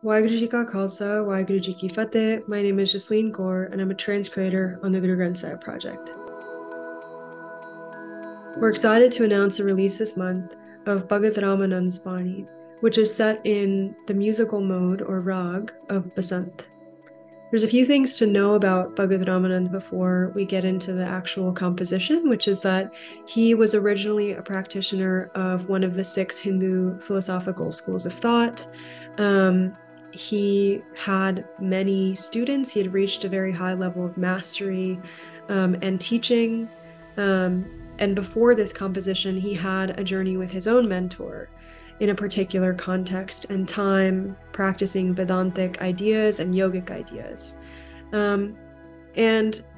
Waheguru Ji Ka Khalsa, Waheguru Ji Ki Fateh. My name is Jasleen Kaur, and I'm a trans creator on the Guru Granth Sahib Project. We're excited to announce the release this month of Bhagat Ramanand's Bani, which is set in the musical mode or rag of Basant. There's a few things to know about Bhagat Ramanand before we get into the actual composition, which is that he was originally a practitioner of one of the 6 Hindu philosophical schools of thought. He had many students. He had reached a very high level of mastery and teaching. And before this composition, he had a journey with his own mentor in a particular context and time, practicing Vedantic ideas and yogic ideas. And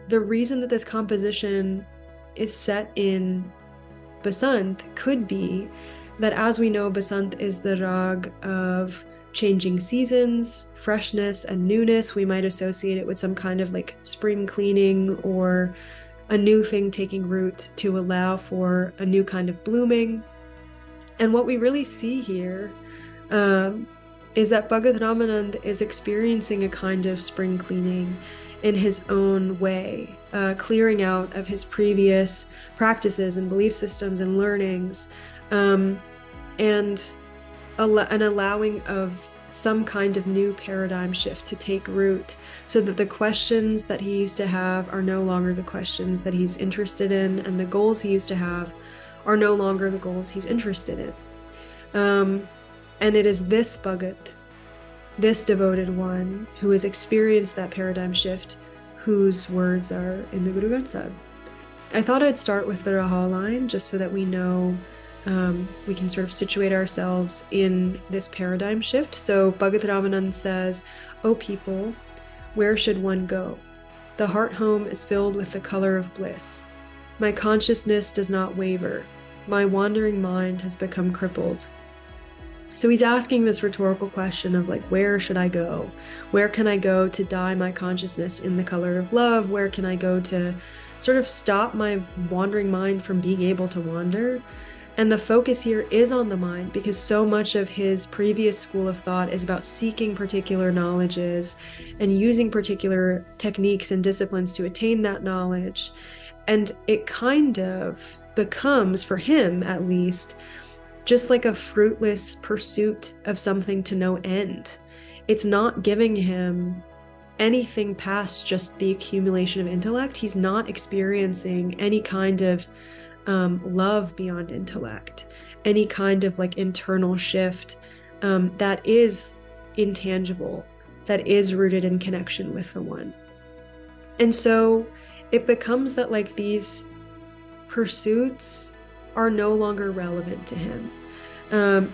the reason that this composition is set in Basant could be that, as we know, Basant is the rag of changing seasons, freshness, and newness. We might associate it with some kind of like spring cleaning or a new thing taking root to allow for a new kind of blooming. And what we really see here is that Bhagat Ramanand is experiencing a kind of spring cleaning in his own way, clearing out of his previous practices and belief systems and learnings, and an allowing of some kind of new paradigm shift to take root, so that the questions that he used to have are no longer the questions that he's interested in, and the goals he used to have are no longer the goals he's interested in. And it is this Bhagat, this devoted one, who has experienced that paradigm shift, whose words are in the Guru Granth Sahib. I thought I'd start with the Raha line, just so that we know we can sort of situate ourselves in this paradigm shift. So Bhagat Ramanand says, "O people, where should one go? The heart home is filled with the color of bliss. My consciousness does not waver. My wandering mind has become crippled." So he's asking this rhetorical question of like, where should I go? Where can I go to dye my consciousness in the color of love? Where can I go to sort of stop my wandering mind from being able to wander? And the focus here is on the mind, because so much of his previous school of thought is about seeking particular knowledges and using particular techniques and disciplines to attain that knowledge. And it kind of becomes, for him at least, just like a fruitless pursuit of something to no end. It's not giving him anything past just the accumulation of intellect. He's not experiencing any kind of love beyond intellect, any kind of like internal shift that is intangible, that is rooted in connection with the one. And so it becomes that like these pursuits are no longer relevant to him.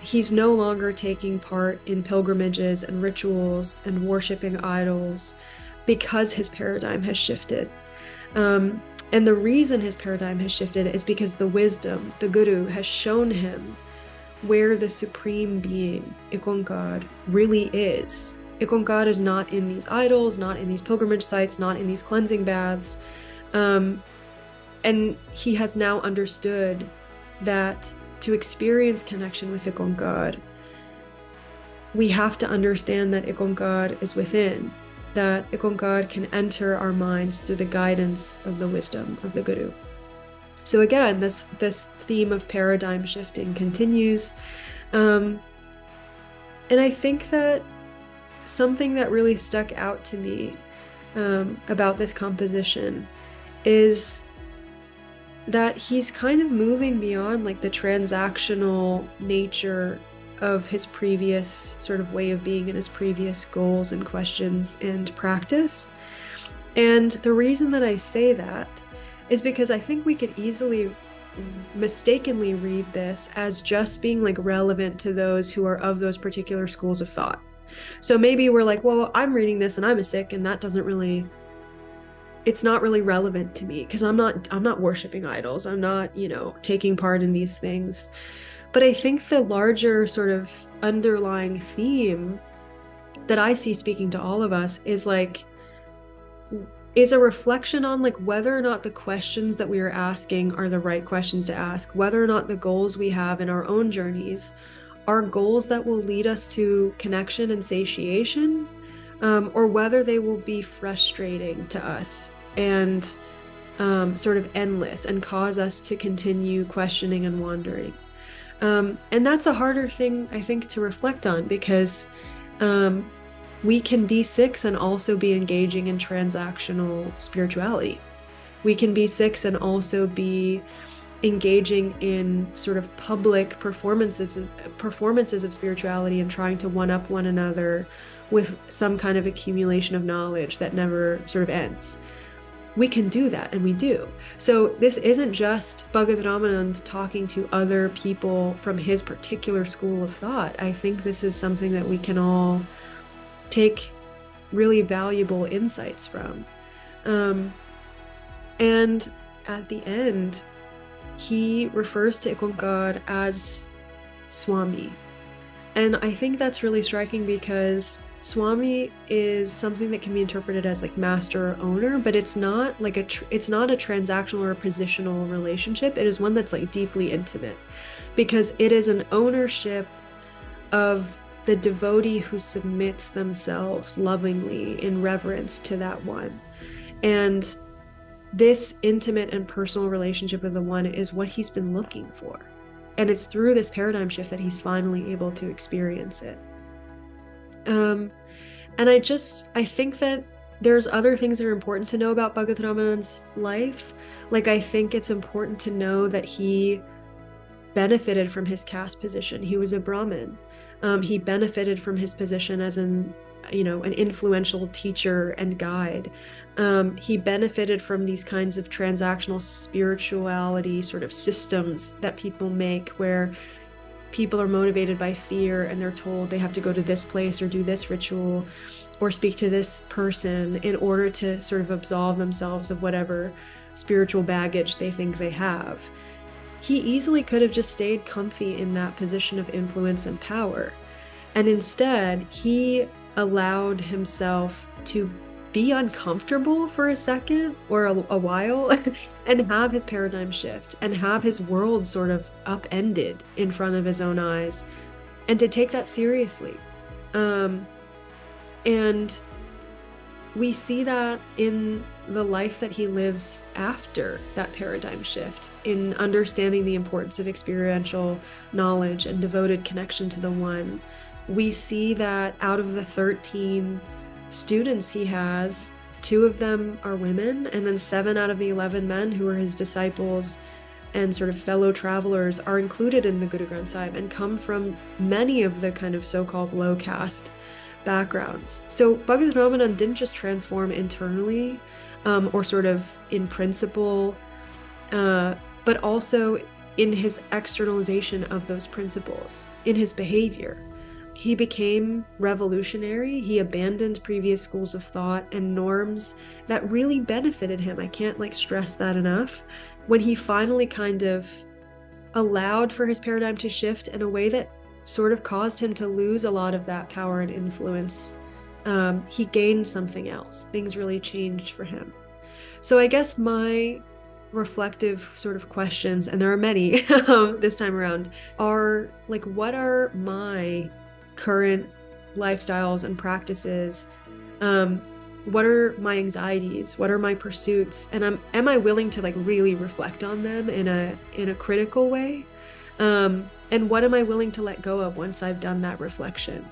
He's no longer taking part in pilgrimages and rituals and worshiping idols because his paradigm has shifted. And the reason his paradigm has shifted is because the wisdom, the Guru, has shown him where the supreme being, IkOankar, really is. IkOankar is not in these idols, not in these pilgrimage sites, not in these cleansing baths. And he has now understood that to experience connection with IkOankar, we have to understand that IkOankar is within, that IkOankar can enter our minds through the guidance of the wisdom of the Guru. So again, this theme of paradigm shifting continues. And I think that something that really stuck out to me about this composition is that he's kind of moving beyond like the transactional nature of his previous sort of way of being and his previous goals and questions and practice. And the reason that I say that is because I think we could easily mistakenly read this as just being like relevant to those who are of those particular schools of thought. So maybe we're like, well, I'm reading this and I'm a Sikh, and that doesn't really, it's not really relevant to me because I'm not worshiping idols. I'm not, taking part in these things. But I think the larger sort of underlying theme that I see speaking to all of us is a reflection on like whether or not the questions that we are asking are the right questions to ask, whether or not the goals we have in our own journeys are goals that will lead us to connection and satiation, or whether they will be frustrating to us and sort of endless and cause us to continue questioning and wandering. And that's a harder thing, I think, to reflect on, because we can be Sikhs and also be engaging in transactional spirituality. We can be Sikhs and also be engaging in sort of public performances of spirituality and trying to one-up one another with some kind of accumulation of knowledge that never sort of ends. We can do that, and we do. So this isn't just Bhagat Ramanand talking to other people from his particular school of thought. I think this is something that we can all take really valuable insights from. And at the end, he refers to IkOankar as Swami. And I think that's really striking, because Swami is something that can be interpreted as like master or owner, but it's not like it's not a transactional or a positional relationship. It is one that's like deeply intimate, because it is an ownership of the devotee who submits themselves lovingly in reverence to that one. And this intimate and personal relationship with the one is what he's been looking for. And it's through this paradigm shift that he's finally able to experience it. And I think that there's other things that are important to know about Bhagat Ramanand's life. Like, I think it's important to know that he benefited from his caste position. He was a Brahmin. He benefited from his position as an influential teacher and guide. He benefited from these kinds of transactional spirituality sort of systems that people make, where people are motivated by fear and they're told they have to go to this place or do this ritual or speak to this person in order to sort of absolve themselves of whatever spiritual baggage they think they have. He easily could have just stayed comfy in that position of influence and power. And instead, he allowed himself to be uncomfortable for a second or a while and have his paradigm shift and have his world sort of upended in front of his own eyes, and to take that seriously. And we see that in the life that he lives after that paradigm shift, in understanding the importance of experiential knowledge and devoted connection to the one. We see that out of the 13 students he has, 2 of them are women, and then 7 out of the 11 men who are his disciples and sort of fellow travelers are included in the Guru Granth Sahib and come from many of the kind of so-called low caste backgrounds. So Bhagat Ramanand didn't just transform internally or sort of in principle, but also in his externalization of those principles, in his behavior. He became revolutionary. He abandoned previous schools of thought and norms that really benefited him. I can't stress that enough. When he finally kind of allowed for his paradigm to shift in a way that sort of caused him to lose a lot of that power and influence, he gained something else. Things really changed for him. So I guess my reflective sort of questions, and there are many this time around, are like, what are my current lifestyles and practices? What are my anxieties? What are my pursuits? And am I willing to really reflect on them in a critical way? And what am I willing to let go of once I've done that reflection?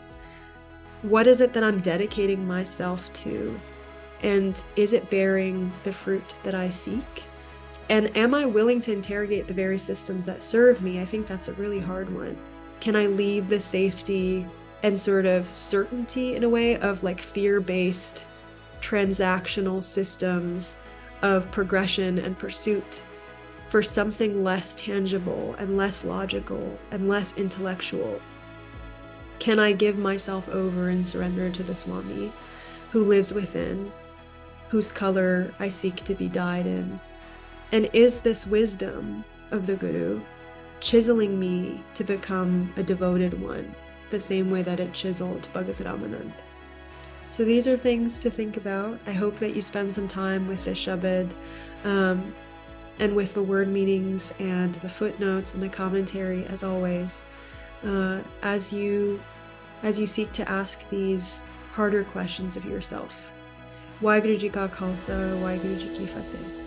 What is it that I'm dedicating myself to? And is it bearing the fruit that I seek? And am I willing to interrogate the very systems that serve me? I think that's a really hard one. Can I leave the safety and sort of certainty, in a way, of fear-based transactional systems of progression and pursuit for something less tangible and less logical and less intellectual? Can I give myself over and surrender to the Swami who lives within, whose color I seek to be dyed in? And is this wisdom of the Guru chiseling me to become a devoted one, the same way that it chiseled Bhagat Ramanand? So these are things to think about. I hope that you spend some time with the Sabad, and with the word meanings and the footnotes and the commentary, as always. as you seek to ask these harder questions of yourself. Waheguru Ji Ka Khalsa, Waheguru Ji Ki Fateh.